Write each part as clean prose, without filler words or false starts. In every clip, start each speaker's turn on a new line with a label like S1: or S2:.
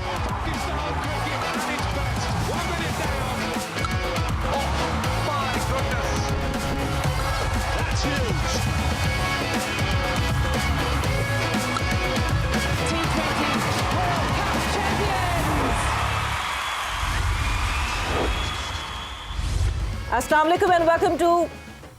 S1: Pakistan cricket at its best. 1 minute down. Oh my goodness. That's huge.
S2: T20 World Cup champions. Assalamu alaikum and welcome to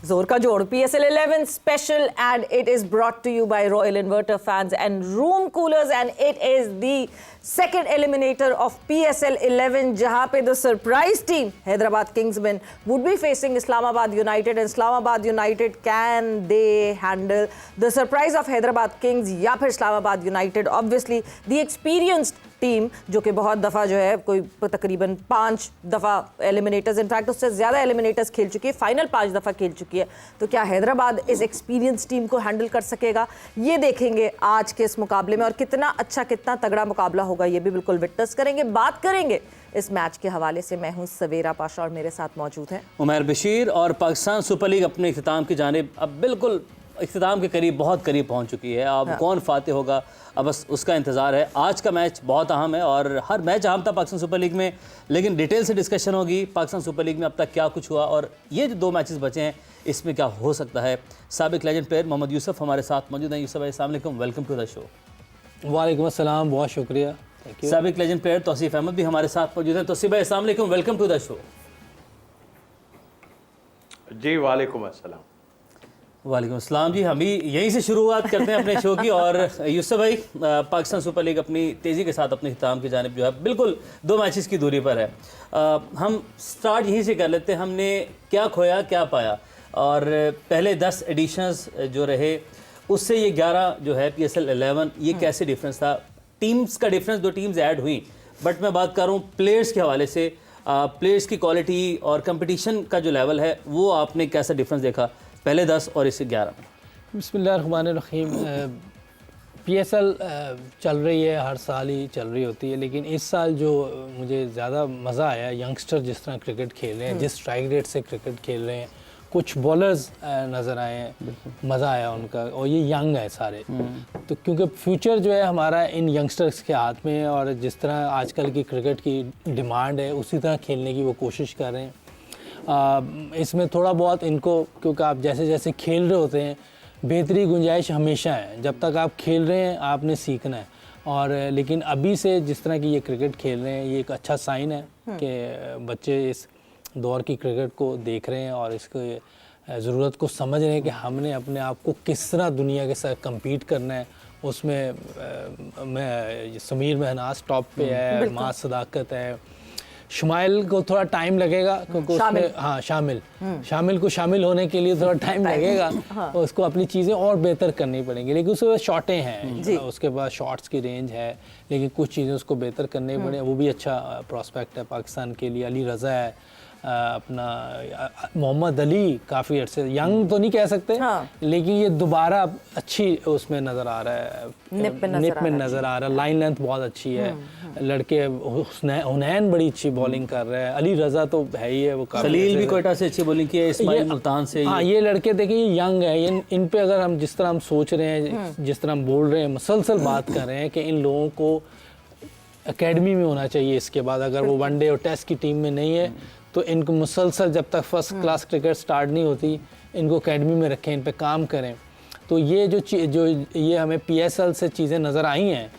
S2: Zor Ka Jod PSL 11 special, and it is brought to you by Royal Inverter Fans and Room Coolers, and it is the second eliminator of PSL 11 jahan pe the surprise team Hyderabad Kingsmen would be facing Islamabad United, and Islamabad United, can they handle the surprise of Hyderabad Kings या फिर Islamabad United? Obviously the experienced team जो कि बहुत दफ़ा जो है कोई तकरीबन 5 दफ़ा एलिमिनेटर्स, इनफैक्ट उससे ज़्यादा एलिमिनेटर्स खेल चुकी है, फाइनल 5 दफ़ा खेल चुकी है, तो क्या हैदराबाद इस एक्सपीरियंस टीम को हैंडल कर सकेगा? ये देखेंगे आज के इस मुकाबले में, और कितना अच्छा कितना तगड़ा मुकाबला होगा ये भी बिल्कुल विटनेस करेंगे। बात करेंगे इस मैच के हवाले से। मैं हूँ सवेरा पाशा और मेरे साथ मौजूद हैं
S3: उमर बशीर। और पाकिस्तान सुपर लीग अपने इख्तिताम की जानिब अब बिल्कुल इख्तिताम के करीब, बहुत करीब पहुंच चुकी है। अब कौन फाते होगा, अब बस उसका इंतज़ार है। आज का मैच बहुत अहम है और हर मैच अहम था पाकिस्तान सुपर लीग में, लेकिन डिटेल से डिस्कशन होगी पाकिस्तान सुपर लीग में अब तक क्या कुछ हुआ और ये जो 2 मैचेस बचे हैं इसमें क्या हो सकता है। साबिक लेजेंड प्लेयर मोहम्मद यूसुफ हमारे साथ मौजूद हैं। यूसुफ भाई अस्सलाम वालेकुम, वेलकम टू द शो।
S4: वालेकुम अस्सलाम, बहुत शुक्रिया, थैंक यू।
S3: साबिक लेजेंड प्लेयर तौसीफ अहमद भी हमारे साथ मौजूद हैं। तौसीफ भाई अस्सलाम वालेकुम, वेलकम टू द शो।
S5: जी वालेकुम अस्सलाम।
S3: वालेकुम अस्सलाम जी। हम भी यहीं से शुरुआत करते हैं अपने शो की। और यूसुफ भाई, पाकिस्तान सुपर लीग अपनी तेज़ी के साथ अपने इख्तिताम की जानिब जो है बिल्कुल 2 मैचेस की दूरी पर है। हम स्टार्ट यहीं से कर लेते हैं, हमने क्या खोया क्या पाया, और पहले 10 एडिशंस जो रहे उससे ये 11 जो है PSL 11, ये कैसे डिफरेंस था? टीम्स का डिफरेंस, 2 टीम्स ऐड हुई, बट मैं बात कर रहा हूँ प्लेयर्स के हवाले से, प्लेयर्स की क्वालिटी और कंपटीशन का जो लेवल है वो आपने कैसा डिफरेंस देखा पहले 10 और इस 11 में?
S4: बिस्मिल्लाहिर्रहमानिर्रहीम। PSL चल रही है, हर साल ही चल रही होती है, लेकिन इस साल जो मुझे ज़्यादा मज़ा आया, यंगस्टर जिस तरह क्रिकेट खेल रहे हैं, जिस स्ट्राइक रेट से क्रिकेट खेल रहे हैं, कुछ बॉलर्स नज़र आए हैं, मज़ा आया उनका, और ये यंग है सारे, तो क्योंकि फ्यूचर जो है हमारा इन यंगस्टर्स के हाथ में है, और जिस तरह आजकल की क्रिकेट की डिमांड है उसी तरह खेलने की वो कोशिश कर रहे हैं। इसमें थोड़ा बहुत इनको, क्योंकि आप जैसे जैसे खेल रहे होते हैं बेहतरी गुंजाइश हमेशा है, जब तक आप खेल रहे हैं आपने सीखना है, और लेकिन अभी से जिस तरह की ये क्रिकेट खेल रहे हैं ये एक अच्छा साइन है कि बच्चे इस दौर की क्रिकेट को देख रहे हैं और इसको ज़रूरत को समझ रहे हैं कि हमने अपने आप को किस तरह दुनिया के साथ कम्पीट करना है। उसमें मैं समीर महनाज टॉप पे है, अरमाज सदाकत है, शुमाइल को थोड़ा टाइम लगेगा क्योंकि उसमें शामिल को शामिल होने के लिए थोड़ा टाइम लगेगा, उसको अपनी चीज़ें और बेहतर करनी पड़ेंगी, लेकिन उसके पास शॉटें हैं, उसके पास शॉट्स की रेंज है, लेकिन कुछ चीज़ें उसको बेहतर करनी पड़े, वो भी अच्छा प्रोस्पेक्ट है पाकिस्तान के लिए। अली रज़ा है, अपना मोहम्मद अली काफ़ी अर्से, यंग तो नहीं कह सकते, लेकिन ये दोबारा अच्छी उसमें नज़र आ रहा है, निप में नज़र आ रहा है, लाइन लेंथ बहुत अच्छी है, लड़के हुनैन बड़ी अच्छी बॉलिंग कर रहे हैं, अली रज़ा तो है ही है, वो
S3: सलील भी कोयटा से अच्छी बॉलिंग की है, इस्माइल मुल्तान से।
S4: हाँ, ये लड़के देखिए ये यंग है, इन पे अगर हम जिस तरह हम सोच रहे हैं, जिस तरह हम बोल रहे हैं, मुसलसल बात कर रहे हैं कि इन लोगों को एकेडमी में होना चाहिए। इसके बाद अगर वो वनडे और टेस्ट की टीम में नहीं है तो इनको मुसलसल जब तक फर्स्ट क्लास क्रिकेट स्टार्ट नहीं होती इनको एकेडमी में रखें, इन पे काम करें। तो ये जो ये हमें PSL से चीज़ें नज़र आई हैं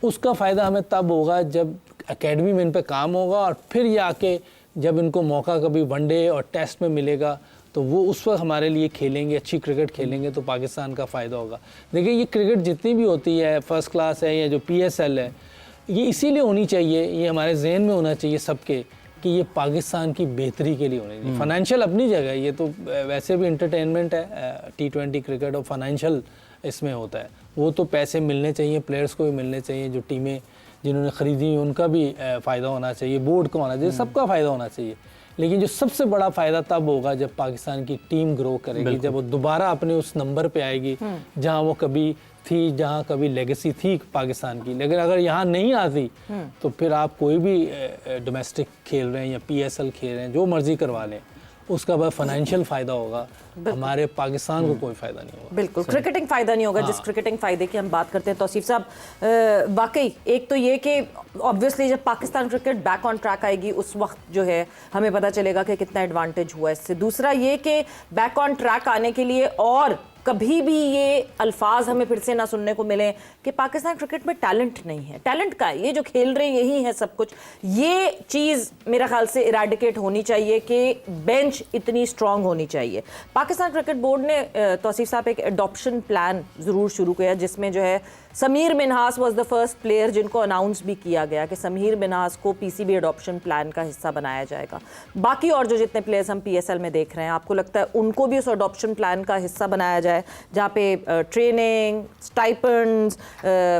S4: उसका फ़ायदा हमें तब होगा जब एकेडमी में इन पे काम होगा, और फिर ये आके जब इनको मौका कभी वनडे और टेस्ट में मिलेगा तो वो उस वक्त हमारे लिए खेलेंगे, अच्छी क्रिकेट खेलेंगे, तो पाकिस्तान का फ़ायदा होगा। देखिए ये क्रिकेट जितनी भी होती है, फर्स्ट क्लास है या जो PSL है, ये इसीलिए होनी चाहिए, ये हमारे जहन में होना चाहिए सबके कि ये पाकिस्तान की बेहतरी के लिए होनी चाहिए। फाइनेंशियल अपनी जगह, ये तो वैसे भी इंटरटेनमेंट है, T20 क्रिकेट, और फाइनेंशियल इसमें होता है, वो तो पैसे मिलने चाहिए, प्लेयर्स को भी मिलने चाहिए, जो टीमें जिन्होंने ख़रीदी उनका भी फ़ायदा होना चाहिए, बोर्ड को होना चाहिए, सबका फ़ायदा होना चाहिए। लेकिन जो सबसे बड़ा फ़ायदा तब होगा जब पाकिस्तान की टीम ग्रो करेगी, जब वो दोबारा अपने उस नंबर पे आएगी जहां वो कभी थी, जहां कभी लेगेसी थी पाकिस्तान की। लेकिन अगर यहाँ नहीं आती तो फिर आप कोई भी डोमेस्टिक खेल रहे हैं या PSL खेल रहे हैं, जो मर्ज़ी करवा लें, उसका बस फाइनेंशियल फ़ायदा होगा, हमारे पाकिस्तान को कोई फ़ायदा नहीं होगा।
S2: बिल्कुल क्रिकेटिंग फ़ायदा नहीं होगा। जिस क्रिकेटिंग फ़ायदे की हम बात करते हैं तौसीफ साहब, वाकई एक तो ये कि ऑब्वियसली जब Pakistan cricket back on track आएगी उस वक्त जो है हमें पता चलेगा कि कितना एडवांटेज हुआ इससे। दूसरा ये कि बैक ऑन ट्रैक आने के लिए और कभी भी ये अल्फाज हमें फिर से ना सुनने को मिले कि पाकिस्तान क्रिकेट में टैलेंट नहीं है। टैलेंट का है, ये जो खेल रहे हैं यही है सब कुछ। ये चीज़ मेरा ख्याल से इराडिकेट होनी चाहिए कि बेंच इतनी स्ट्रांग होनी चाहिए। पाकिस्तान क्रिकेट बोर्ड ने तौसीफ साहब एक एडॉप्शन प्लान ज़रूर शुरू किया जिसमें जो है Sameer Minhas was the first player जिनको अनाउंस भी किया गया कि समीर मिन्हास को पीसीबी एडॉप्शन प्लान का हिस्सा बनाया जाएगा। बाकी और जो जितने प्लेयर्स हम पीएसएल में देख रहे हैं, आपको लगता है उनको भी उस एडॉप्शन प्लान का हिस्सा बनाया जाए जहाँ पे ट्रेनिंग, स्टाइपेंड्स,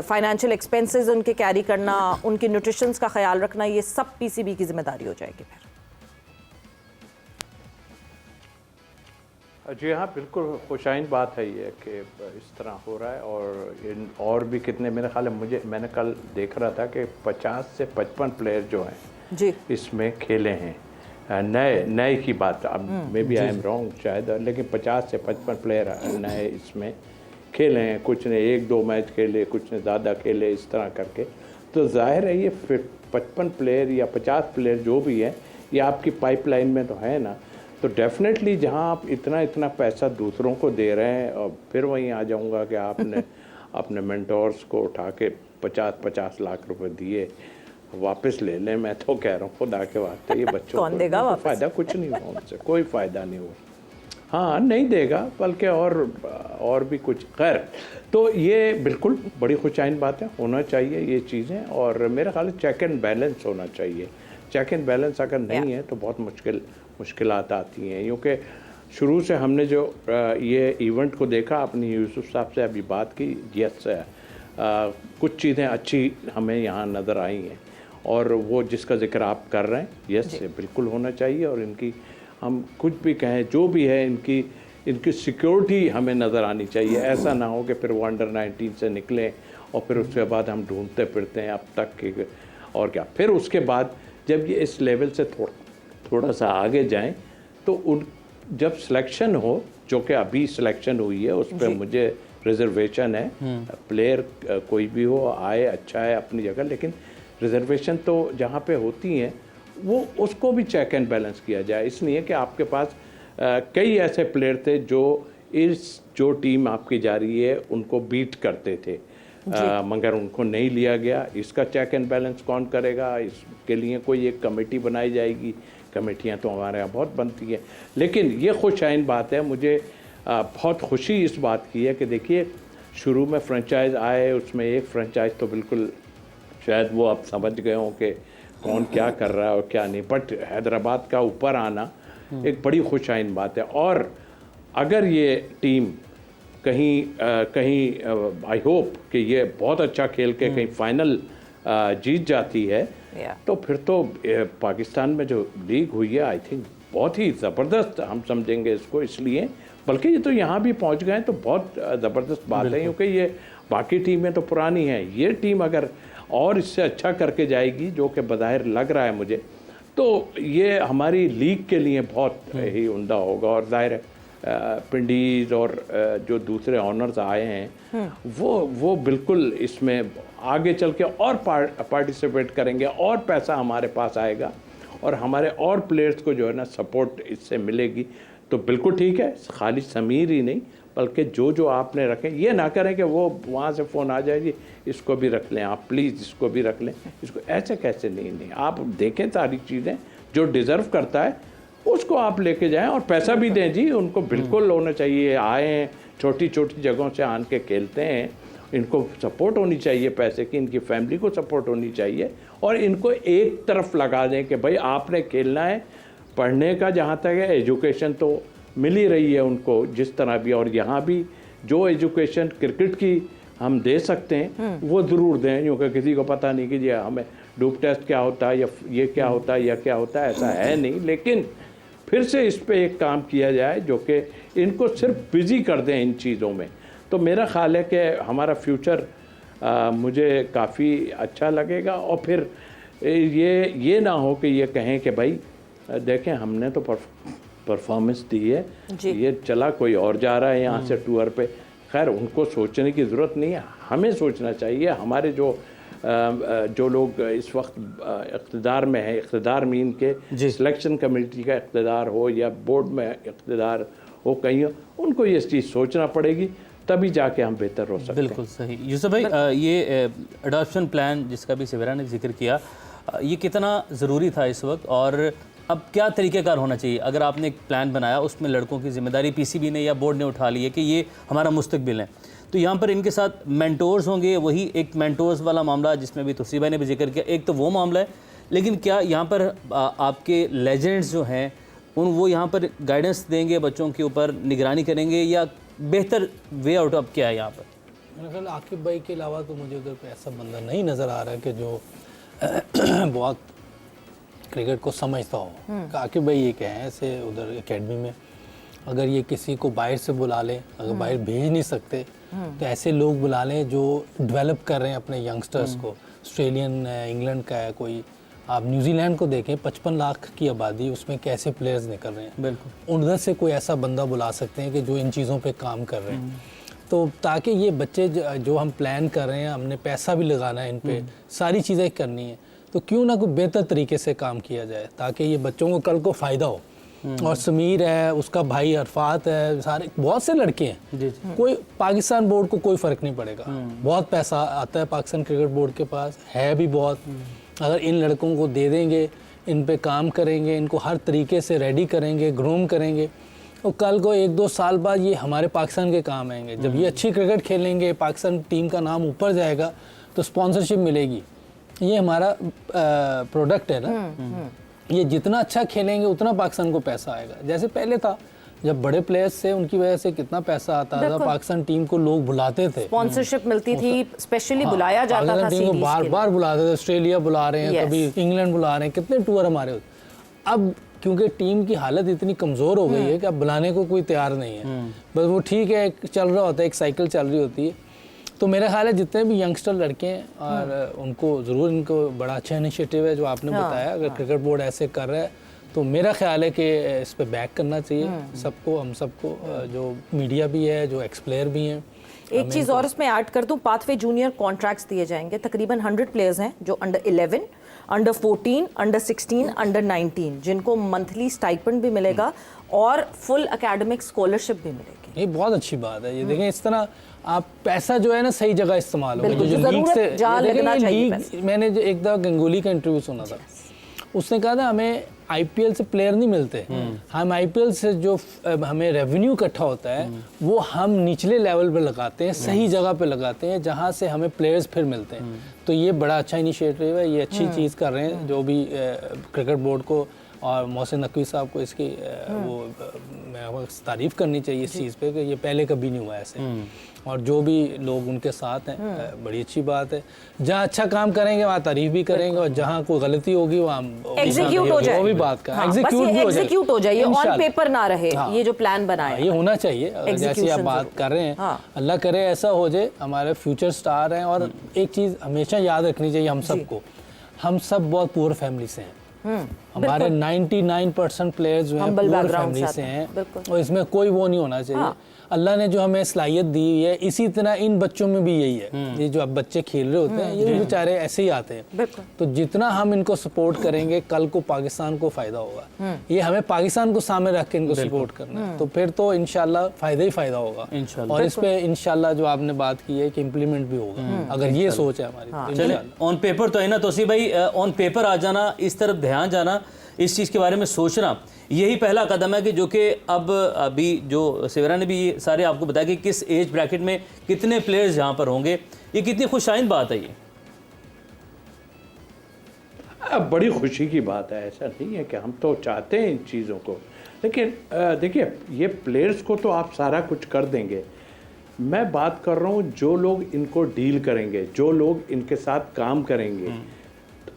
S2: फाइनेंशियल एक्सपेंसेस उनके कैरी करना, उनकी न्यूट्रिशंस का ख्याल रखना, ये सब पीसीबी की जिम्मेदारी हो जाएगी फिर?
S5: जी हाँ, बिल्कुल खुशाइन बात है ये कि इस तरह हो रहा है। और भी कितने, मेरे ख्याल है मैंने कल देख रहा था कि 50 से 55 प्लेयर जो हैं
S2: जी
S5: इसमें खेले हैं। नए की बात, अब maybe I am wrong शायद, लेकिन 50 से 55 प्लेयर नए इसमें खेले हैं। कुछ ने 1-2 मैच खेले, कुछ ने ज़्यादा खेले, इस तरह करके। तो जाहिर है ये 55 प्लेयर या 50 प्लेयर जो भी है ये आपकी पाइपलाइन में तो है ना। तो डेफिनेटली जहां आप इतना पैसा दूसरों को दे रहे हैं, और फिर वहीं आ जाऊंगा कि आपने अपने मेंटोर्स को उठा के 50-50 लाख रुपए दिए, वापस ले लें। मैं तो कह रहा हूँ खुदा के वास्ते ये बच्चों
S2: कौन देगा वापस?
S5: फ़ायदा कुछ नहीं हुआ उनसे, कोई फ़ायदा नहीं हुआ। हाँ, नहीं देगा, बल्कि और भी कुछ। खैर, तो ये बिल्कुल बड़ी खुशाइन बात है, होना चाहिए ये चीज़ें। और मेरा ख्याल है चेक एंड बैलेंस होना चाहिए। चेक एंड बैलेंस अगर नहीं है तो बहुत मुश्किलात आती हैं, क्योंकि शुरू से हमने जो ये इवेंट को देखा, अपनी यूसुफ साहब से अभी बात की, यस कुछ चीज़ें अच्छी हमें यहाँ नज़र आई हैं, और वो जिसका जिक्र आप कर रहे हैं, यस बिल्कुल होना चाहिए। और इनकी हम कुछ भी कहें, जो भी है, इनकी सिक्योरिटी हमें नज़र आनी चाहिए। ऐसा ना हो कि फिर वो अंडर 19 से निकलें और फिर उसके बाद हम ढूंढते फिरते हैं अब तक के, और क्या। फिर उसके बाद जब ये इस लेवल से थोड़ा सा आगे जाएं तो जब सिलेक्शन हो, जो कि अभी सिलेक्शन हुई है, उस पर मुझे रिजर्वेशन है। प्लेयर कोई भी हो आए, अच्छा है अपनी जगह, लेकिन रिजर्वेशन तो जहाँ पे होती हैं वो उसको भी चेक एंड बैलेंस किया जाए। इसलिए कि आपके पास कई ऐसे प्लेयर थे जो टीम आपकी जा रही है उनको बीट करते थे, मगर उनको नहीं लिया गया। इसका चेक एंड बैलेंस कौन करेगा? इसके लिए कोई एक कमेटी बनाई जाएगी। कमेटियां तो हमारे यहाँ बहुत बनती हैं, लेकिन ये खुशाइन बात है। मुझे बहुत खुशी इस बात की है कि देखिए, शुरू में फ्रेंचाइज आए, उसमें एक फ्रेंचाइज तो बिल्कुल शायद वो अब समझ गए हों कि कौन क्या कर रहा है और क्या नहीं, बट हैदराबाद का ऊपर आना एक बड़ी खुशाइन बात है। और अगर ये टीम कहीं आई होप कि ये बहुत अच्छा खेल के कहीं फाइनल जीत जाती है, तो फिर तो पाकिस्तान में जो लीग हुई है, आई थिंक बहुत ही ज़बरदस्त हम समझेंगे इसको। इसलिए बल्कि ये तो यहाँ भी पहुँच गए तो बहुत ज़बरदस्त बात है, क्योंकि ये बाकी टीमें तो पुरानी हैं। ये टीम अगर और इससे अच्छा करके जाएगी, जो कि बज़ाहिर लग रहा है मुझे, तो ये हमारी लीग के लिए बहुत ही उम्दा होगा। और ज़ाहिर है पिंडीज और जो दूसरे ऑनर्स आए हैं वो बिल्कुल इसमें आगे चल के और पार्टिसिपेट करेंगे, और पैसा हमारे पास आएगा, और हमारे और प्लेयर्स को जो है ना सपोर्ट इससे मिलेगी। तो बिल्कुल ठीक है, खाली समीर ही नहीं बल्कि जो आपने रखें, ये ना करें कि वो वहाँ से फ़ोन आ जाए, जी इसको भी रख लें आप प्लीज़, इसको भी रख लें, इसको ऐसे कैसे नहीं। आप देखें सारी चीज़ें, जो डिज़र्व करता है उसको आप लेके जाएं, और पैसा भी दें जी उनको, बिल्कुल होना चाहिए। आए हैं छोटी छोटी जगहों से आन के खेलते हैं, इनको सपोर्ट होनी चाहिए पैसे की, इनकी फैमिली को सपोर्ट होनी चाहिए, और इनको एक तरफ लगा दें कि भाई आपने खेलना है। पढ़ने का जहाँ तक है, एजुकेशन तो मिल ही रही है उनको जिस तरह भी, और यहाँ भी जो एजुकेशन क्रिकेट की हम दे सकते हैं वो ज़रूर दें, क्योंकि किसी को पता नहीं कि जी हमें डूप टेस्ट क्या होता है या ये क्या होता है या क्या होता है, ऐसा है नहीं। लेकिन फिर से इस पे एक काम किया जाए जो कि इनको सिर्फ बिज़ी कर दें इन चीज़ों में। तो मेरा ख्याल है कि हमारा फ्यूचर मुझे काफ़ी अच्छा लगेगा। और फिर ये ना हो कि ये कहें कि भाई देखें हमने तो परफॉर्मेंस दी है।
S2: जी।
S5: ये चला कोई और जा रहा है यहाँ से टूर पे, खैर उनको सोचने की ज़रूरत नहीं है, हमें सोचना चाहिए। हमारे जो लोग इस वक्त इक़्तिदार में हैं, इक़्तिदार में इनके सिलेक्शन कमेटी का इक़्तिदार हो या बोर्ड में इक़्तिदार हो कहीं, उनको ये चीज़ सोचना पड़ेगी, तभी जाके हम बेहतर हो सकते हैं।
S3: बिल्कुल सही। यूसुफ भाई, ये अडॉप्शन प्लान जिसका भी सवेरा ने जिक्र किया, ये कितना ज़रूरी था इस वक्त, और अब क्या तरीक़ेकार होना चाहिए? अगर आपने एक प्लान बनाया, उसमें लड़कों की ज़िम्मेदारी पीसीबी ने या बोर्ड ने उठा ली है कि ये हमारा मुस्तकबिल है, तो यहाँ पर इनके साथ मेंटोर्स होंगे, वही एक मेंटोर्स वाला मामला जिसमें भी तुसी भाई ने भी जिक्र किया, एक तो वो मामला है, लेकिन क्या यहाँ पर आपके लेजेंड्स जो हैं वो यहाँ पर गाइडेंस देंगे, बच्चों के ऊपर निगरानी करेंगे, या बेहतर वे आउट ऑफ क्या है यहाँ पर?
S4: मेरे ख्याल आकिब भाई के अलावा तो मुझे उधर पे ऐसा बंदा नहीं नज़र आ रहा है कि जो बहुत क्रिकेट को समझता हो। आकिब भाई एक हैं ऐसे उधर एकेडमी में, अगर ये किसी को बाहर से बुला लें, अगर बाहर भेज नहीं सकते तो ऐसे लोग बुला लें जो डेवलप कर रहे हैं अपने यंगस्टर्स को। ऑस्ट्रेलियन इंग्लैंड का है कोई, आप न्यूजीलैंड को देखें, 55 लाख की आबादी, उसमें कैसे प्लेयर्स निकल रहे हैं।
S3: बिल्कुल,
S4: उधर से कोई ऐसा बंदा बुला सकते हैं कि जो इन चीज़ों पे काम कर रहे हैं, तो ताकि ये बच्चे जो हम प्लान कर रहे हैं, हमने पैसा भी लगाना है इन पे, सारी चीज़ें करनी है, तो क्यों ना कोई बेहतर तरीके से काम किया जाए ताकि ये बच्चों को कल को फ़ायदा हो। और समीर है, उसका भाई अरफात है, सारे बहुत से लड़के हैं, कोई पाकिस्तान बोर्ड को कोई फ़र्क नहीं पड़ेगा। बहुत पैसा आता है पाकिस्तान क्रिकेट बोर्ड के पास, है भी बहुत। अगर इन लड़कों को दे देंगे, इन पे काम करेंगे, इनको हर तरीके से रेडी करेंगे, ग्रूम करेंगे, और कल को 1-2 साल बाद ये हमारे पाकिस्तान के काम आएंगे। जब ये अच्छी क्रिकेट खेलेंगे, पाकिस्तान टीम का नाम ऊपर जाएगा, तो स्पॉन्सरशिप मिलेगी। ये हमारा प्रोडक्ट है ना, ये जितना अच्छा खेलेंगे उतना पाकिस्तान को पैसा आएगा। जैसे पहले था, जब बड़े प्लेयर्स थे उनकी वजह से कितना पैसा आता था, पाकिस्तान टीम को लोग बुलाते थे,
S2: स्पॉन्सरशिप मिलती थी, स्पेशली बुलाया जाता था,
S4: पाकिस्तान टीम को बार बार बुलाते थे, ऑस्ट्रेलिया बुला रहे हैं, कभी इंग्लैंड बुला रहे हैं, कितने टूर हमारे होते। अब क्योंकि टीम की हालत इतनी कमज़ोर हो गई है कि अब बुलाने को कोई तैयार नहीं है, बस वो ठीक है चल रहा होता है, एक साइकिल चल रही होती है। तो मेरा ख्याल है जितने भी यंगस्टर लड़के हैं, और उनको ज़रूर, इनको बड़ा अच्छा इनिशिएटिव है जो आपने बताया। अगर क्रिकेट बोर्ड ऐसे कर रहा है तो मेरा ख्याल है कि इस पे बैक करना चाहिए सबको, हम सबको, जो मीडिया भी है, जो एक्स प्लेयर भी हैं।
S2: एक चीज़ और इसमें ऐड कर दूं, पाथवे जूनियर कॉन्ट्रैक्ट्स दिए जाएंगे। तकरीबन 100 प्लेयर्स हैं जो अंडर 11, अंडर 14, अंडर 16, अंडर 19, जिनको मंथली स्टाइपेंड भी मिलेगा और फुल एकेडमिक स्कॉलरशिप भी मिलेगी।
S4: ये बहुत अच्छी बात है। ये देखें, इस तरह आप पैसा जो है ना सही जगह इस्तेमाल होगा।
S2: जो लीग से जहाँ लगना चाहिए पैसा।
S4: मैंने जो एक दफ़ा गंगोली का इंटरव्यू सुना था, उसने कहा था हमें आईपीएल से प्लेयर नहीं मिलते, हम आईपीएल से जो हमें रेवेन्यू इकट्ठा होता है वो हम निचले लेवल पे लगाते हैं, सही जगह पे लगाते हैं जहाँ से हमें प्लेयर्स फिर मिलते हैं। तो ये बड़ा अच्छा इनिशिएटिव है, ये अच्छी चीज़ कर रहे हैं जो भी क्रिकेट बोर्ड को और मोहसिन नकवी साहब को इसकी वो मैं तारीफ़ करनी चाहिए इस चीज़ पे कि ये पहले कभी नहीं हुआ ऐसे। और जो भी लोग उनके साथ हैं, बड़ी अच्छी बात है। जहाँ अच्छा काम करेंगे वहाँ तारीफ भी करेंगे, और जहाँ कोई गलती होगी वहाँ
S2: एग्जीक्यूट हो जाए,
S4: वो भी बात का
S2: एग्जीक्यूट हो जाए, ऑन पेपर ना रहे। ये जो प्लान बनाया
S4: ये होना चाहिए। जैसे आप बात कर रहे हैं, अल्लाह करे ऐसा हो जाए, हमारे फ्यूचर स्टार हैं। और एक चीज़ हमेशा याद रखनी चाहिए हम सबको, हम सब बहुत पुअर फैमिली से हैं। हमारे 99% प्लेयर्स जो हैं पुअर फैमिली से हैं, और इसमें कोई वो नहीं होना चाहिए। अल्लाह ने जो हमें सलाहियत दी हुई है, इसी तरह इन बच्चों में भी यही है। ये जो अब बच्चे खेल रहे होते हैं, ये भी बेचारे ऐसे ही आते हैं। तो जितना हम इनको सपोर्ट करेंगे, कल को पाकिस्तान को फ़ायदा होगा। ये हमें पाकिस्तान को सामने रख के इनको सपोर्ट करना है, तो फिर तो इंशाल्लाह फ़ायदा ही फ़ायदा होगा। और इस पे इंशाल्लाह जो आपने बात की है कि इम्प्लीमेंट भी होगा, अगर ये सोच है हमारी।
S3: चले, ऑन पेपर तो है ना तोसी भाई, ऑन पेपर आ जाना, इस तरफ ध्यान जाना, इस चीज़ के बारे में सोचना, यही पहला कदम है कि जो कि अब अभी जो सवेरा ने भी ये सारे आपको बताया कि किस एज ब्रैकेट में कितने प्लेयर्स यहाँ पर होंगे। ये कितनी खुशाइन बात है। ये
S5: बड़ी खुशी की बात है। ऐसा नहीं है कि हम तो चाहते हैं इन चीज़ों को, लेकिन देखिए, ये प्लेयर्स को तो आप सारा कुछ कर देंगे। मैं बात कर रहा हूँ जो लोग इनको डील करेंगे, जो लोग इनके साथ काम करेंगे,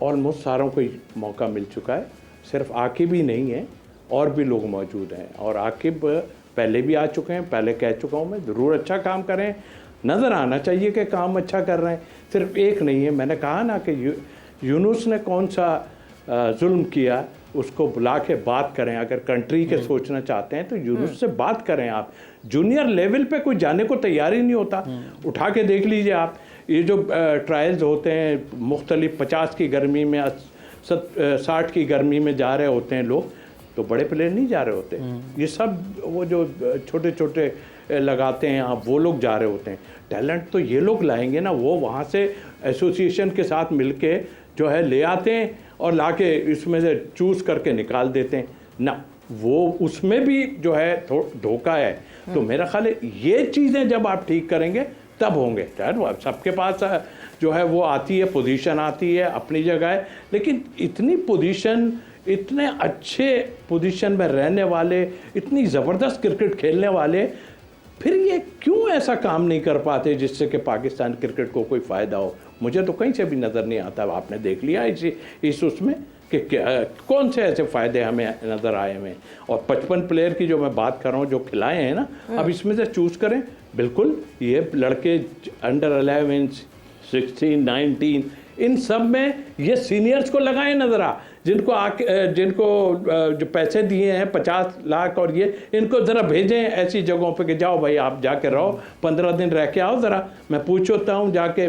S5: ऑलमोस्ट सारों को मौका मिल चुका है। सिर्फ आकिब ही नहीं है, और भी लोग मौजूद हैं, और आकिब पहले भी आ चुके हैं। पहले कह चुका हूँ मैं, ज़रूर अच्छा काम करें, नज़र आना चाहिए कि काम अच्छा कर रहे हैं। सिर्फ एक नहीं है, मैंने कहा ना कि यूनुस ने कौन सा जुल्म किया, उसको बुला के बात करें। अगर कंट्री के सोचना चाहते हैं तो यूनुस से बात करें। आप जूनियर लेवल पे कोई जाने को तैयार ही नहीं होता। उठा के देख लीजिए आप, ये जो ट्रायल्स होते हैं मुख्तलिफ 50 की गर्मी में 60 की गर्मी में जा रहे होते हैं लोग, तो बड़े प्लेयर नहीं जा रहे होते। ये सब वो जो छोटे छोटे लगाते हैं आप, वो लोग जा रहे होते हैं। टैलेंट तो ये लोग लाएंगे ना, वो वहाँ से एसोसिएशन के साथ मिलके जो है ले आते हैं और लाके इसमें से चूज़ करके निकाल देते हैं ना। वो उसमें भी जो है धोखा है। तो मेरा ख्याल है ये चीज़ें जब आप ठीक करेंगे तब होंगे। यार सबके पास जो है वो आती है, पोजीशन आती है, अपनी जगह है, लेकिन इतनी पोजीशन, इतने अच्छे पोजीशन में रहने वाले, इतनी ज़बरदस्त क्रिकेट खेलने वाले, फिर ये क्यों ऐसा काम नहीं कर पाते जिससे कि पाकिस्तान क्रिकेट को कोई फ़ायदा हो? मुझे तो कहीं से भी नज़र नहीं आता। आपने देख लिया इस उसमें कि कौन से ऐसे फ़ायदे हमें नज़र आए हमें। और 55 प्लेयर की जो मैं बात कर रहा हूँ जो खिलाए हैं ना, अब इसमें से चूज़ करें। बिल्कुल ये लड़के अंडर 11, 16, 19 इन सब में ये सीनियर्स को लगाएं नज़र आ, जिनको जो पैसे दिए हैं 50 लाख और ये, इनको ज़रा भेजें ऐसी जगहों पे कि जाओ भाई आप जाके रहो, 15 दिन रह के आओ। ज़रा मैं पूछ होता हूँ जाके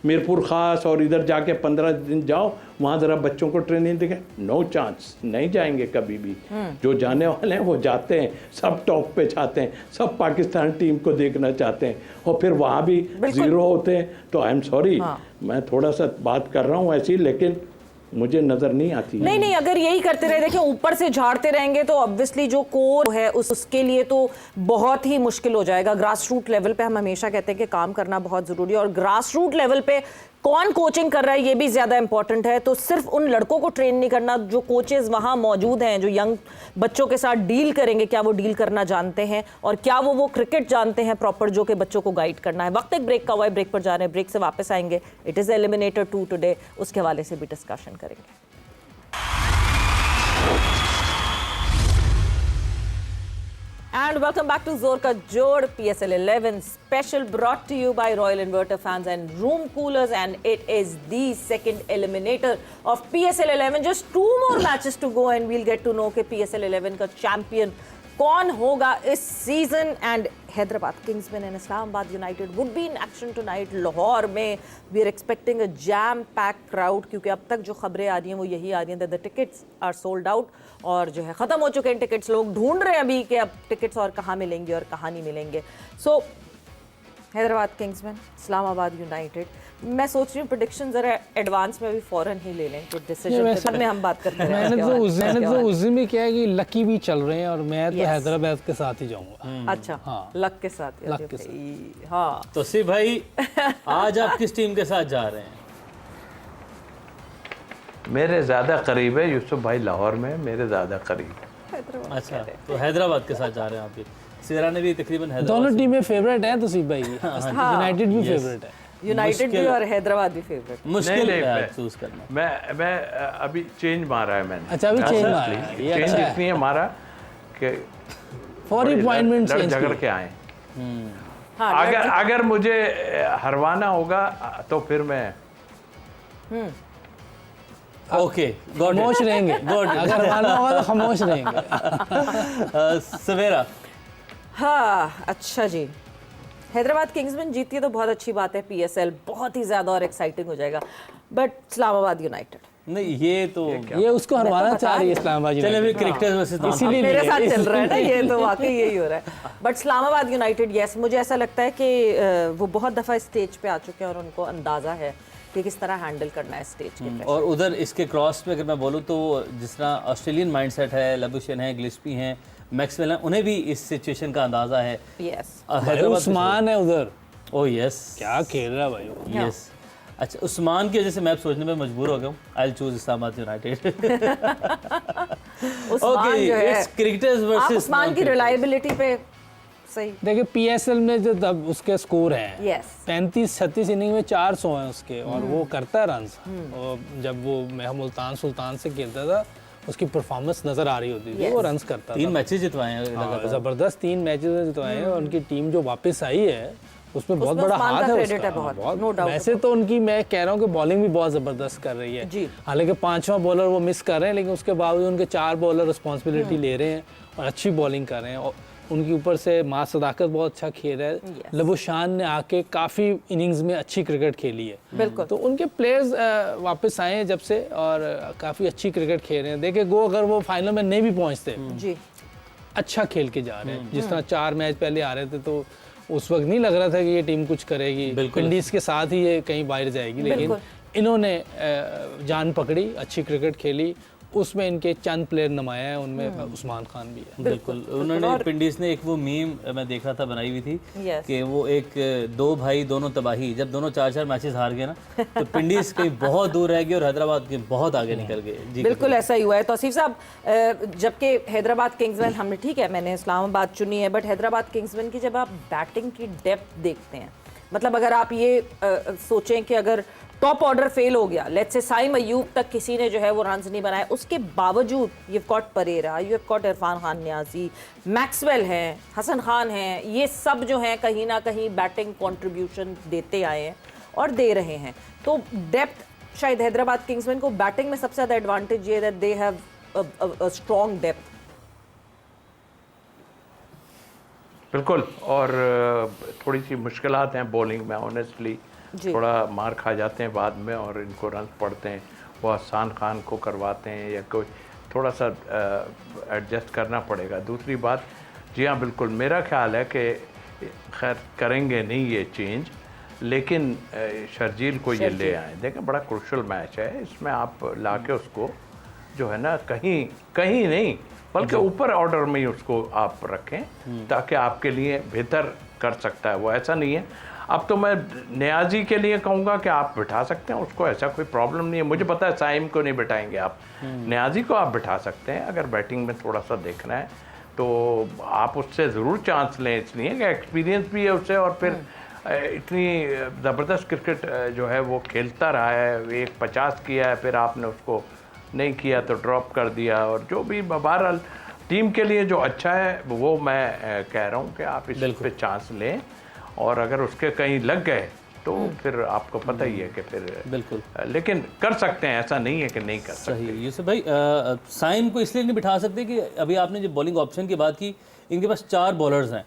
S5: मीरपुर ख़ास और इधर जाके 15 दिन जाओ, वहाँ ज़रा बच्चों को ट्रेनिंग देखें। नो चांस, नहीं जाएंगे कभी भी। जो जाने वाले हैं वो जाते हैं, सब टॉप पे चाहते हैं, सब पाकिस्तान टीम को देखना चाहते हैं, और फिर वहाँ भी ज़ीरो होते हैं। तो आई एम सॉरी, मैं थोड़ा सा बात कर रहा हूँ ऐसी, लेकिन मुझे नजर नहीं आती।
S2: नहीं, अगर यही करते रहे, देखिए ऊपर से झाड़ते रहेंगे तो ऑब्वियसली जो कोर है उसके लिए तो बहुत ही मुश्किल हो जाएगा। ग्रास रूट लेवल पे हम हमेशा कहते हैं कि काम करना बहुत ज़रूरी है, और ग्रास रूट लेवल पे कौन कोचिंग कर रहा है ये भी ज़्यादा इंपॉर्टेंट है। तो सिर्फ उन लड़कों को ट्रेन नहीं करना, जो कोचेज़ वहाँ मौजूद हैं जो यंग बच्चों के साथ डील करेंगे, क्या वो डील करना जानते हैं और क्या वो क्रिकेट जानते हैं प्रॉपर जो कि बच्चों को गाइड करना है। वक्त एक ब्रेक का हुआ है, ब्रेक पर जा रहे हैं, ब्रेक से वापस आएंगे। इट इज़ एलिमिनेटर 2 टुडे, उसके हवाले से भी डिस्कशन करेंगे। And welcome back to Zor Ka Jod, PSL 11 special, brought to you by Royal Inverter Fans and Room Coolers, and it is the second eliminator of PSL 11. Just 2 more matches to go and we'll get to know कि PSL 11 का champion कौन होगा इस season. And Hyderabad Kingsmen and Islamabad United would be in action tonight Lahore में। We are expecting a jam packed crowd, क्योंकि अब तक जो खबरें आ रही हैं वो यही आ रही हैं that the tickets are sold out, और जो है ख़त्म हो चुके हैं टिकट्स। लोग ढूंढ रहे हैं अभी कि अब टिकट्स और कहाँ मिलेंगे और कहाँ नहीं मिलेंगे। सो हैदराबाद किंग्समैन, इस्लामाबाद यूनाइटेड, मैं सोच रही हूँ प्रेडिक्शन जरा एडवांस में भी फौरन ही ले लें, तो डिसीजन में हम बात करते हैं।
S4: मैंने तो उस दिन भी क्या है कि लकी भी चल रहे हैं, और मैं तो हैदराबाद के साथ ही जाऊंगा।
S2: अच्छा, हाँ, लक के साथ,
S4: लक के साथ।
S2: हाँ,
S3: तो सी भाई आज आप किस टीम के साथ जा रहे हैं?
S5: मेरे ज़्यादा करीब है यूसुफ भाई, लाहौर में मेरे ज़्यादा करीब।
S3: अच्छा, तो हैदराबाद के साथ जा रहे हैं आप भी। सिरा ने भी तकरीबन
S4: दोनों टीमें फेवरेट हैं तो भाई, यूनाइटेड भी फेवरेट है,
S2: यूनाइटेड भी और हैदराबाद भी फेवरेट।
S3: मुश्किल है चूज करना।
S5: मैं अभी चेंज मारा है मैंने।
S4: अच्छा, अभी चेंज मारा है, ये
S5: चेंज
S4: अच्छा है।
S5: इसलिए मारा कि
S4: फॉर अपॉइंटमेंट चेंज
S5: झगड़ के आए।
S2: हाँ,
S5: अगर मुझे हरवाना होगा तो फिर मैं
S3: ओके,
S4: खामोश रहेंगे। अगर माना होगा तो खामोश रहेंगे।
S3: सवेरा।
S2: हाँ, अच्छा जी, हैदराबाद किंग्समैन जीती है तो बहुत अच्छी बात है, पीएसएल बहुत ही ज़्यादा और एक्साइटिंग हो जाएगा। बट इस्लामाबाद यूनाइटेड
S3: नहीं, ये तो
S4: ये उसको हरवाना चाह रही है इस्लामाबाद
S3: चले
S4: यूनाइटेड।
S3: भी क्रिकेटर्स वर्सेस
S4: इसीलिए
S2: मेरे साथ चल रहा है ना, ये तो वाकई यही हो रहा है। बट इस्लामाबाद यूनाइटेड, यस, मुझे ऐसा लगता है कि वो बहुत दफ़ा स्टेज पे आ चुके हैं और उनको अंदाज़ा है कि किस तरह हैंडल करना है स्टेज के प्रेशर।
S3: और उधर इसके क्रॉस पे अगर मैं बोलूँ तो जिस तरह ऑस्ट्रेलियन माइंडसेट है, लबुशन है, गिलिस्पी हैं, मैक्सवेल हैं, उन्हें भी इस सिचुएशन का अंदाज़ा है।
S2: यस,
S4: उस्मान है उधर,
S3: ओह यस,
S4: क्या खेल रहा है भाई।
S3: यस, अच्छा, उस्मान की वजह से मैं सोचने में मजबूर हो गया हूँ। I will choose Islamabad United.
S2: Usman जो है,
S3: इट्स क्रिकेटर्स
S2: आप
S3: वर्सेस
S2: उस्मान की रिलायबिलिटी पे सही।
S4: देखिए पीएसएल में जो तब उसके स्कोर हैं,
S2: यस,
S4: 35-36 इनिंग में 400 हैं उसके, और वो करता है रन। और जब वो मैं मुल्तान सुल्तान से खेलता था उसकी परफॉर्मेंस नजर आ रही होती थी, वो रन्स करता
S3: 3
S4: था।
S3: मैचेस जितवाए हैं
S4: हाँ,
S3: लगातार।
S4: जबरदस्त 3 मैचेस जितवाए हैं, और उनकी टीम जो वापस आई है उसमें बहुत
S2: उसमें
S4: बड़ा
S2: उस्मान
S4: हाथ
S2: का
S4: है
S2: क्रेडिट
S4: उसका।
S2: है बहुत,
S4: हाँ,
S2: no doubt
S4: वैसे तो उनकी मैं कह रहा हूँ कि बॉलिंग भी बहुत ज़बरदस्त कर रही है
S2: जी।
S4: हालांकि 5वां बॉलर वो मिस कर रहे हैं, लेकिन उसके बावजूद उनके 4 बॉलर रिस्पॉन्सिबिलिटी ले रहे हैं और अच्छी बॉलिंग कर रहे हैं। और उनके ऊपर से माँ सदाकत बहुत अच्छा खेल रहा है। लबुशान ने आके काफ़ी इनिंग्स में अच्छी क्रिकेट खेली है।
S2: बिल्कुल।
S4: तो उनके प्लेयर्स वापस आए हैं जब से और काफ़ी अच्छी क्रिकेट खेल रहे हैं। देखिए गो अगर वो फाइनल में नहीं भी पहुंचते,
S2: जी
S4: अच्छा खेल के जा रहे हैं। जिस तरह 4 मैच पहले आ रहे थे तो उस वक्त नहीं लग रहा था कि ये टीम कुछ करेगी, इंडीज के साथ ही ये कहीं बाहर जाएगी, लेकिन इन्होंने जान पकड़ी, अच्छी क्रिकेट खेली। उसमें इनके चंद प्लेयर नुमाया है, उनमें उस्मान खान भी है।
S3: बिल्कुल। उन्होंने पिंडीज ने एक वो मीम मैं देख रहा था बनाई हुई थी कि वो एक 2 भाई दोनों तबाही, जब दोनों 4-4 मैचेस हार गए ना तो पिंडीज कहीं बहुत दूर रह गई और हैदराबाद के बहुत आगे निकल गए। जी
S2: बिल्कुल ऐसा ही हुआ है तौसीफ साहब। जबकि हैदराबाद किंग्समैन हमने, ठीक है मैंने इस्लामाबाद चुनी है, बट हैदराबाद किंग्समैन की जब आप बैटिंग की डेप्थ देखते हैं, मतलब अगर आप ये सोचें कि अगर टॉप ऑर्डर फेल हो गया, लेट्स से साइम अयूब तक किसी ने जो है वो रन्स नहीं बनाए, उसके बावजूद you got Perera, you got Irfan Khan Niazi, Maxwell हैं, हसन खान हैं, ये सब जो हैं कहीं ना कहीं बैटिंग कंट्रीब्यूशन देते आए हैं और दे रहे हैं। तो डेप्थ शायद हैदराबाद किंग्समैन को बैटिंग में सबसे ज़्यादा एडवांटेज ये that they have a strong depth.
S5: बिल्कुल। और थोड़ी सी मुश्किलात हैं बॉलिंग में ऑनेस्टली, थोड़ा मार खा जाते हैं बाद में और इनको रन पड़ते हैं, वो हसन खान को करवाते हैं या कोई थोड़ा सा एडजस्ट करना पड़ेगा। दूसरी बात, जी हाँ बिल्कुल, मेरा ख्याल है कि खैर करेंगे नहीं ये चेंज, लेकिन शर्जील को ये ले आए। देखें बड़ा क्रूशल मैच है, इसमें आप लाके उसको जो है ना कहीं नहीं बल्कि ऊपर ऑर्डर में ही उसको आप रखें ताकि आपके लिए बेहतर कर सकता है वो। ऐसा नहीं है, अब तो मैं नियाजी के लिए कहूँगा कि आप बिठा सकते हैं उसको, ऐसा कोई प्रॉब्लम नहीं है। मुझे पता है साइम को नहीं बिठाएंगे आप, नियाजी को आप बिठा सकते हैं अगर बैटिंग में थोड़ा सा देखना है तो आप उससे ज़रूर चांस लें, इसलिए कि एक्सपीरियंस भी है उससे और फिर इतनी ज़बरदस्त क्रिकेट जो है वो खेलता रहा है। एक 50 किया है, फिर आपने उसको नहीं किया तो ड्रॉप कर दिया, और जो भी बहरहाल टीम के लिए जो अच्छा है वो मैं कह रहा हूँ कि आप इस पे चांस लें, और अगर उसके कहीं लग गए तो फिर आपको पता ही है कि फिर
S3: बिल्कुल,
S5: लेकिन कर सकते हैं, ऐसा नहीं है कि नहीं कर सकते।
S3: सही। यूसुफ भाई, साइम को इसलिए नहीं बिठा सकते कि अभी आपने जो बॉलिंग ऑप्शन की बात की, इनके पास 4 बॉलर्स हैं,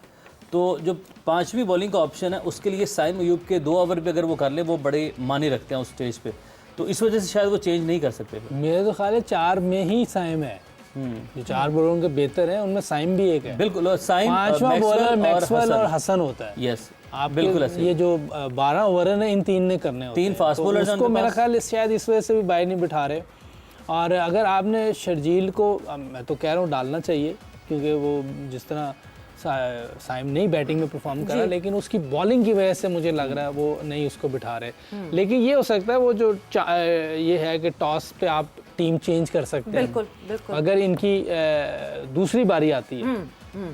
S3: तो जो 5वीं बॉलिंग का ऑप्शन है उसके लिए साइम अयूब के 2 ओवर भी अगर वो कर ले वो बड़े माने रखते हैं उस स्टेज पे, तो इस वजह से शायद वो चेंज नहीं कर सकते।
S4: मेरे तो ख्याल है 4 में ही साइम है, जो 4 बॉलरों के बेहतर हैं उनमें साइम भी एक है।
S3: बिल्कुल, और साइम
S4: 5वां बॉलर मैक्सवेल और हसन होता है।
S3: यस,
S4: आप
S3: बिल्कुल ऐसे।
S4: ये जो 12 ओवर है ना, इन 3 ने करने होते
S3: 3 फास्ट बॉलर हैं
S4: उसको मेरा ख्याल शायद इस वजह से भी बाहर नहीं बिठा रहे। और अगर आपने शर्जील को, मैं तो कह रहा हूँ डालना चाहिए, क्योंकि वो जिस तरह साइम नहीं बैटिंग में परफॉर्म कर रहा, लेकिन उसकी बॉलिंग की वजह से मुझे लग रहा है वो नहीं उसको बिठा रहे। लेकिन ये हो सकता है वो जो ये है कि टॉस पे आप टीम चेंज कर सकते हैं।
S2: बिल्कुल बिल्कुल।
S4: अगर इनकी दूसरी बारी आती है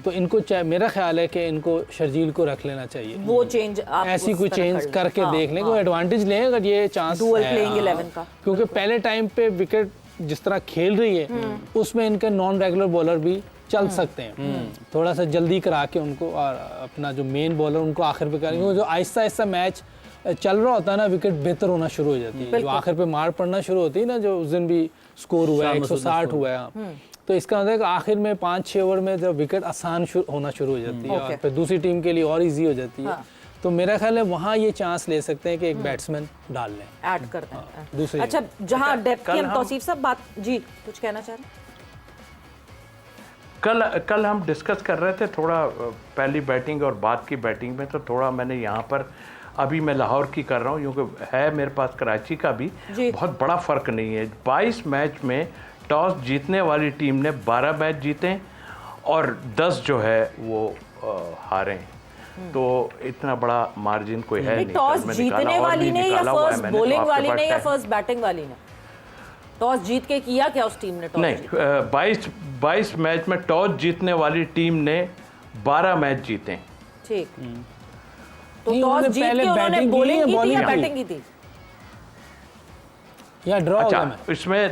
S4: तो इनको मेरा ख्याल है कि इनको शर्जील को रख लेना चाहिए।
S2: वो चेंज आप
S4: ऐसी
S2: उस
S4: कोई
S2: तरह
S4: चेंज
S2: कर
S4: करके
S2: हाँ,
S4: देख लें,
S2: हाँ।
S4: कोई एडवांटेज लें अगर ये चांस
S2: डुअल
S4: है।
S2: प्लेइंग 11
S4: हाँ।
S2: का,
S4: क्योंकि पहले टाइम पे विकेट जिस तरह खेल रही है उसमें इनके नॉन रेगुलर बॉलर भी चल सकते हैं, थोड़ा सा जल्दी करा के उनको, और अपना जो मेन बॉलर उनको आखिर पे करेंगे। जो आहिस्ता आहिस्ता मैच चल रहा होता है ना, विकेट बेहतर होना शुरू हो जाती है, जो आखिर पे मार पड़ना शुरू होती है ना, जो उस दिन भी स्कोर हुआ है 160 हुआ है, तो इसका मतलब आखिर में 5-6 ओवर में जब विकेट आसान होना शुरू हो जाती है और फिर दूसरी टीम के लिए और इजी हो जाती है। तो मेरा ख्याल है वहाँ ये चांस ले सकते हैं कि एक बैट्समैन डाल लें,
S2: ऐड कर दें।
S4: दूसरी।
S2: अच्छा, जहाँ डेप्थ की हम तौसीफ साहब बात, जी कुछ कहना चाह रहे हैं?
S5: कल हम डिस्कस कर रहे थे थोड़ा पहली बैटिंग और बाद की बैटिंग में, तो थोड़ा मैंने यहाँ पर, अभी मैं लाहौर की कर रहा हूँ क्योंकि है मेरे पास कराची का भी, बहुत बड़ा फ़र्क नहीं है। 22 मैच में टॉस जीतने वाली टीम ने 12 मैच जीते और 10 जो है वो हारे, तो इतना बड़ा मार्जिन कोई है नहीं।
S2: टॉस जीतने वाली ने या फर्स्ट बॉलिंग वाली ने या फर्स्ट बैटिंग वाली ने? टॉस जीत के किया क्या उस टीम ने? टॉस
S5: नहीं, 22 मैच में टॉस जीतने वाली टीम ने 12 मैच जीते।
S2: ठीक, तो टॉस जीत के उन्होंने बॉलिंग की थी या बैटिंग की थी
S4: या ड्रॉ?
S5: अच्छा, उसमें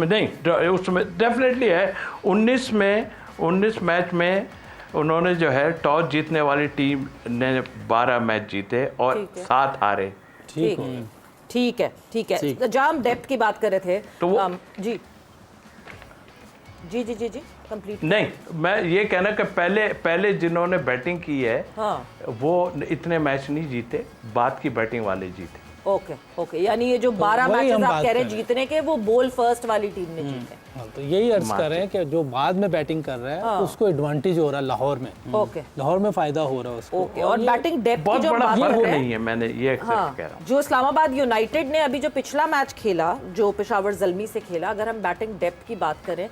S5: नहीं, उसमें डेफिनेटली है। 19 मैच में उन्होंने जो है टॉस जीतने वाली टीम ने 12 मैच जीते और
S2: ठीक है।
S5: 7 हारे।
S2: ठीक है, ठीक है, ठीक है। जहाँ हम डेप्थ की बात कर रहे थे
S5: तो वो-
S2: जी जी जी जी जी कंप्लीट।
S5: नहीं, मैं ये कहना कि पहले जिन्होंने बैटिंग की है
S2: हाँ,
S5: वो इतने मैच नहीं जीते, बाद की बैटिंग वाले जीते।
S2: ओके ओके, यानी ये जो 12
S4: वही
S2: मैचेस
S4: हम
S2: आप
S4: बात
S2: कह रहे
S4: कर
S2: हैं
S4: रहे
S2: जीतने के, वो बोल फर्स्ट वाली टीम ने जीते।
S4: हाँ, तो यही अर्ज कर रहे हैं कि जो बाद में बैटिंग कर रहा है उसको एडवांटेज हो रहा है लाहौर में।
S2: ओके
S4: लाहौर में फायदा हो रहा है उसको।
S2: ओके, और बैटिंग डेप्थ की
S5: बहुत
S2: जो
S5: बड़ा
S2: बात कर
S5: फर्क
S2: रहे हैं,
S5: नहीं है, मैंने ये एक्सेप्ट कह रहा हूँ।
S2: जो इस्लामाबाद यूनाइटेड ने अभी जो पिछला मैच खेला, जो पेशावर जल्मी से खेला, अगर हम बैटिंग डेप्थ की बात करें,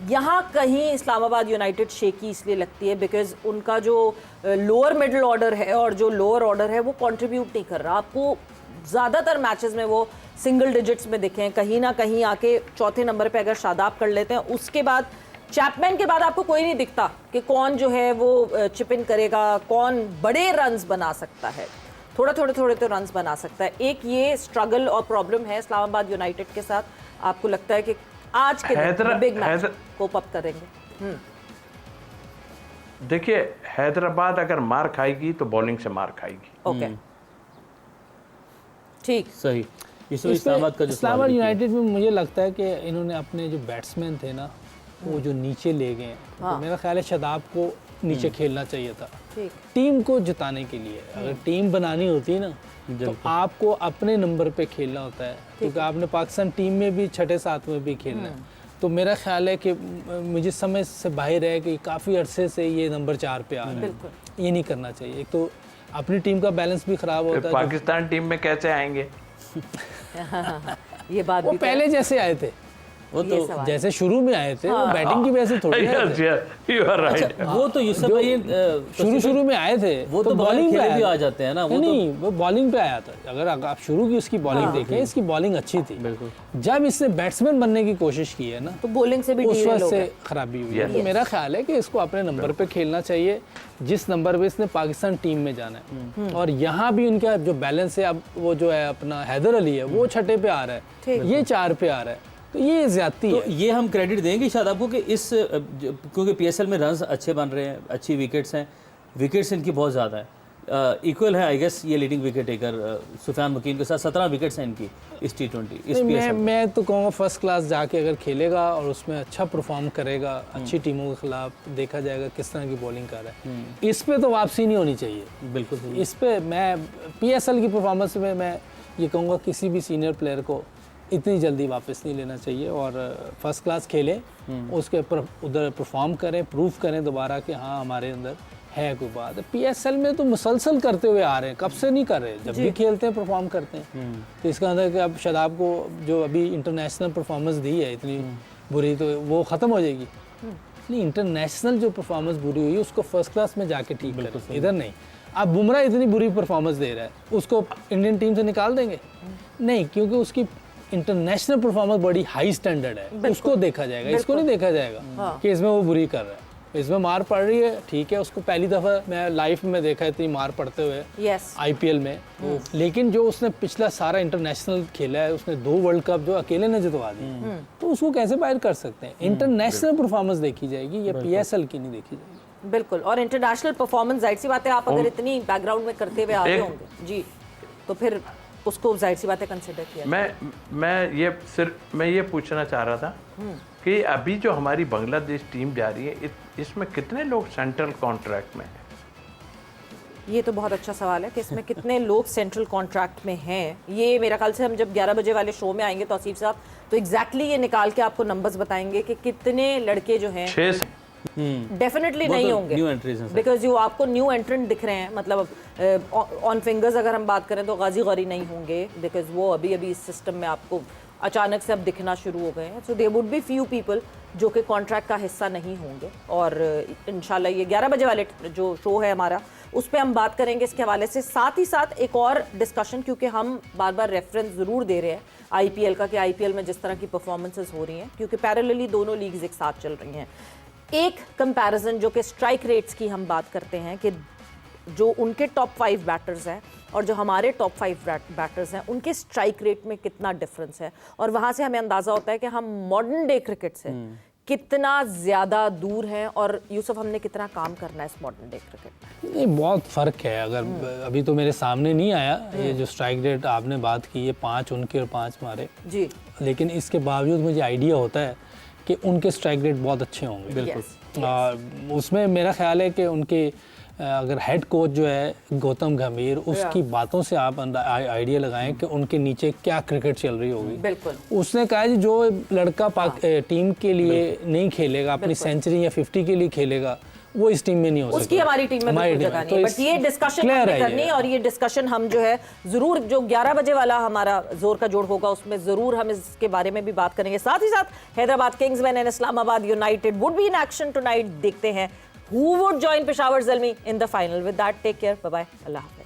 S2: यहाँ कहीं इस्लामाबाद यूनाइटेड शेकी इसलिए लगती है बिकॉज उनका जो लोअर मिडिल ऑर्डर है और जो लोअर ऑर्डर है वो कंट्रीब्यूट नहीं कर रहा। आपको ज़्यादातर मैचेस में वो सिंगल डिजिट्स में दिखे हैं, कहीं ना कहीं आके चौथे नंबर पे अगर शादाब कर लेते हैं, उसके बाद चैपमैन के बाद आपको कोई नहीं दिखता कि कौन जो है वो चिप इन करेगा, कौन बड़े रन्स बना सकता है। थोड़े तो रन्स बना सकता है। एक ये स्ट्रगल और प्रॉब्लम है इस्लामाबाद यूनाइटेड के साथ। आपको लगता है कि आज के बिग मैच कोप अप करेंगे?
S5: देखिए, हैदराबाद अगर मार खाएगी तो बॉलिंग से मार खाएगी।
S2: ओके, ठीक।
S3: सही। इस्लामाबाद का जो
S4: इस्लामाबाद यूनाइटेड में मुझे लगता है कि इन्होंने अपने जो बैट्समैन थे ना वो जो नीचे ले गए हैं, तो मेरा ख्याल है शादाब को नीचे खेलना चाहिए था
S2: ठीक।
S4: टीम को जिताने के लिए। अगर टीम बनानी होती है ना तो आपको अपने नंबर पे खेलना होता है, क्योंकि आपने पाकिस्तान टीम में भी छठे सातवें भी खेलना है। तो मेरा ख्याल है कि मुझे समझ से बाहर है कि काफ़ी अरसे से ये नंबर 4 पे आ रहा है। ये नहीं करना चाहिए। एक तो अपनी टीम का बैलेंस भी ख़राब होता है।
S5: पाकिस्तान टीम में कैसे आएंगे?
S2: ये बात
S4: वो
S2: भी तो
S4: पहले जैसे आए थे,
S3: वो
S2: ये
S3: तो
S2: सवाल
S4: जैसे शुरू में आए थे, वो बैटिंग की वजह से थोड़ी आए थे।
S5: You are right.
S3: वो तो यूसुफ भाई
S4: शुरू में आए थे
S3: वो तो बॉलिंग
S4: पे
S3: खेले भी
S4: आया
S3: आ
S4: था।
S3: जाते हैं ना, वो
S4: नहीं, वो बॉलिंग पे आया था। अगर आप शुरू की उसकी बॉलिंग देखें, इसकी बॉलिंग अच्छी थी। जब इसने बैट्समैन बनने की कोशिश की है ना,
S2: तो बॉलिंग से भी
S4: उस
S2: डीरेल
S4: वक्त
S2: हो
S4: से
S2: गए।
S4: खराबी हुई है। तो मेरा ख्याल है कि इसको अपने नंबर पे खेलना चाहिए जिस नंबर पे इसने पाकिस्तान टीम में जाना है। और यहाँ भी उनका जो बैलेंस है, अब वो जो है अपना हैदर अली है वो छठे पे आ रहा है, ये 4 पे आ रहा है, तो ये ज्यादती
S3: तो
S4: है।
S3: ये हम क्रेडिट देंगे शायद आपको कि क्योंकि पीएसएल में रन्स अच्छे बन रहे हैं, अच्छी विकेट्स हैं, विकेट्स इनकी बहुत ज़्यादा है, इक्वल है आई गेस ये लीडिंग विकेट टेकर सुफियान मुकीम के साथ 17 विकेट्स हैं इनकी इस T20 इस पीएसएल।
S4: मैं तो कहूँगा फर्स्ट क्लास जाके अगर खेलेगा और उसमें अच्छा परफॉर्म करेगा, अच्छी टीमों के खिलाफ, देखा जाएगा किस तरह की बॉलिंग कर रहा है। इस पे तो वापसी नहीं होनी चाहिए।
S3: बिल्कुल
S4: इस पे मैं पीएसएल की परफॉर्मेंस में मैं ये कहूँगा किसी भी सीनियर प्लेयर को इतनी जल्दी वापस नहीं लेना चाहिए और फर्स्ट क्लास खेलें, उसके उधर परफॉर्म करें, प्रूफ करें दोबारा कि हाँ हमारे अंदर है कोई बात। पीएसएल में तो मुसलसल करते हुए आ रहे हैं, कब से नहीं कर रहे, जब भी खेलते हैं परफॉर्म करते हैं। तो इसका अंदर कि अब शादाब को जो अभी इंटरनेशनल परफॉर्मेंस दी है इतनी बुरी, तो वो ख़त्म हो जाएगी। नहीं, इंटरनेशनल जो परफॉर्मेंस बुरी हुई उसको फर्स्ट क्लास में जाके ठीक करें, इधर नहीं। अब बुमराह इतनी बुरी परफॉर्मेंस दे रहा है, उसको इंडियन टीम से निकाल देंगे? नहीं, क्योंकि उसकी इंटरनेशनल परफॉर्मेंस बड़ी हाई स्टैंडर्ड है, उसको देखा जाएगा, इसको नहीं देखा जाएगा कि इसमें वो बुरी कर रहा है। इसमें मार पड़ रही है, ठीक है, उसको पहली दफ़ा मैं लाइफ में देखा इतनी मार पड़ते हुए आईपीएल में। लेकिन जो उसने पिछला सारा इंटरनेशनल खेला है, उसने 2 वर्ल्ड कप जो अकेले ने जितवा दी, तो उसको कैसे बाहर कर सकते हैं? इंटरनेशनल परफॉर्मेंस देखी जाएगी, या पीएसएल की नहीं देखी जाएगी।
S2: बिल्कुल, और इंटरनेशनल परफॉर्मेंस जाहिर सी बात है, आप अगर इतनी बैकग्राउंड में करते हुए आ रहे होंगे जी, तो फिर उसको जाहिर सी बात है कंसिडर किया।
S5: मैं ये पूछना चाह रहा था कि अभी जो हमारी बांग्लादेश टीम जा रही है, इसमें कितने लोग सेंट्रल कॉन्ट्रैक्ट में हैं?
S2: ये तो बहुत अच्छा सवाल है कि इसमें कितने लोग सेंट्रल कॉन्ट्रैक्ट में हैं। ये मेरा ख्याल से हम जब 11 बजे वाले शो में आएंगे तो आसिफ साहब तो एग्जैक्टली ये निकाल के आपको नंबर्स बताएंगे कि कितने लड़के जो हैं
S5: 6
S2: डेफिनेटली नहीं होंगे,
S3: न्यू एंट्रीज हैं
S2: बिकॉज जो आपको न्यू एंट्रेंट दिख रहे हैं, मतलब ऑन फिंगर्स अगर हम बात करें तो गाजी गौरी नहीं होंगे, बिकॉज वो अभी अभी इस सिस्टम में आपको अचानक से अब दिखना शुरू हो गए हैं। So there would be few people जो कि कॉन्ट्रैक्ट का हिस्सा नहीं होंगे, और इंशाल्लाह ये 11 बजे वाले जो शो है हमारा, उस पर हम बात करेंगे इसके हवाले से। साथ ही साथ एक और डिस्कशन, क्योंकि हम बार बार रेफरेंस ज़रूर दे रहे हैं आईपीएल का कि आईपीएल में जिस तरह की परफॉर्मेंसेज हो रही हैं, क्योंकि पैरेलली दोनों लीग्स एक साथ चल रही हैं। एक कंपैरिजन जो कि स्ट्राइक रेट्स की हम बात करते हैं कि जो उनके टॉप 5 बैटर्स हैं और जो हमारे टॉप 5 बैटर्स हैं, उनके स्ट्राइक रेट में कितना डिफरेंस है, और वहाँ से हमें अंदाज़ा होता है कि हम मॉडर्न डे क्रिकेट से कितना ज़्यादा दूर हैं और यूसुफ हमने कितना काम करना है इस मॉडर्न डे क्रिकेट में?
S4: नहीं, बहुत फ़र्क है। अगर अभी तो मेरे सामने नहीं आया ये जो स्ट्राइक रेट आपने बात की, ये 5 उनके और 5 हमारे
S2: जी,
S4: लेकिन इसके बावजूद मुझे आइडिया होता है कि उनके स्ट्राइक रेट बहुत अच्छे होंगे।
S2: बिल्कुल।
S4: उसमें मेरा ख्याल है कि उनके अगर हेड कोच जो है गौतम गंभीर, उसकी बातों से आप आइडिया लगाएं कि उनके नीचे क्या क्रिकेट चल रही होगी।
S2: बिल्कुल।
S4: उसने कहा जी जो लड़का टीम के लिए नहीं खेलेगा, अपनी सेंचुरी या 50 के लिए खेलेगा, वो इस टीम में नहीं हो सकता।
S2: उसकी हमारी टीम में कोई जगह नहीं है। बट ये डिस्कशन हमने करनी है और ये डिस्कशन हम जो है जरूर जो 11 बजे वाला हमारा जोर का जोड़ होगा उसमें जरूर हम इसके बारे में भी बात करेंगे। साथ ही साथ Hyderabad Kingsmen and Islamabad United would be in action tonight. देखते हैं who would join Peshawar Zalmi in the final. With that, take care. Bye bye. Allah Hafiz.